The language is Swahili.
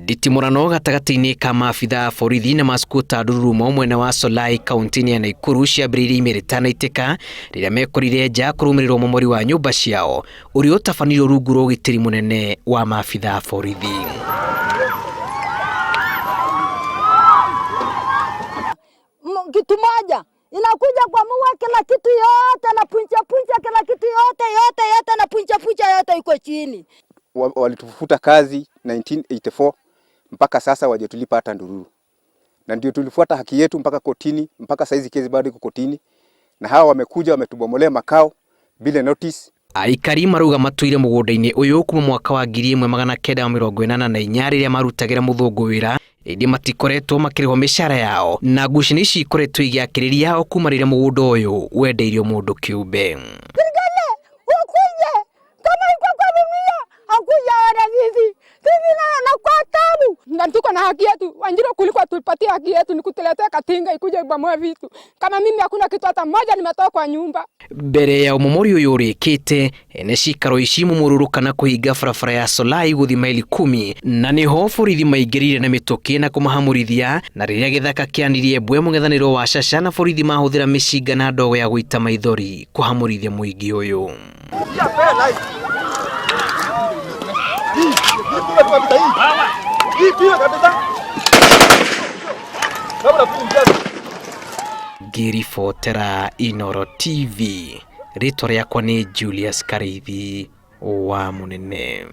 Nditimurano gatagati-ini ka maabitha borithi na masqutta ndururumo mwena wa Solai kaunti-ini ya Naikuru ciambĩrĩirie imeretana itĩka rĩrĩa mekorire nja kũrũmĩrĩrwo mũmori wa nyumba ciao ũrĩa ũtabanĩrio rungu rwa ũgitĩri mũnene wa maabitha borithi. Kitu moja inakuja kwa mua, kila kitu yote na punja kila kitu yote na punja yote iko chini. Walitufuta kazi 1984 mpaka sasa wajetulipa hata ndururu. Na ndio tulifuata haki yetu mpaka kotini, mpaka saizi kesi bado iko kotini. Na hawa wamekuja wametubomolea makao bila notice. Aikari maruga matuire mugunda-ini uyu kuma mwaka wa 1984 rĩrĩa marutagĩra mũthũngũ wĩra ĩndĩ matikoretwo makĩrĩhwo mĩcara yao, na ngucanio ici ikoretwo igĩakĩrĩria o kuma rĩrĩa mũgũnda ũyũ wendeirio mũndũ kiumbe. Na tuko na haki yetu. Wanjiro kulikuwa tulipatia haki yetu ni kutuletea katinga ikuje ibomoe vitu. Kama mimi hakuna kitu hata moja nimetoka kwa nyumba. Mbere ya umomori uyu urikite ene ciikaro ici mumururukana kuhinga barabara ya Solai guthi Maili 10 na niho borithi maingĩrire na mĩtũkĩ na kũmahamũrithia, na rĩrĩa gĩthaka kĩanirie mbwe mũng'ethanĩro wa Shasha na borithi mahũthĩra mĩcinga na ndogo ya gũita maithori kũhamũrithia mũingĩ ũyũ. Ngĩribotera Inooro TV, rĩtwa rĩakwa nĩ Julius Karithi wa Munene.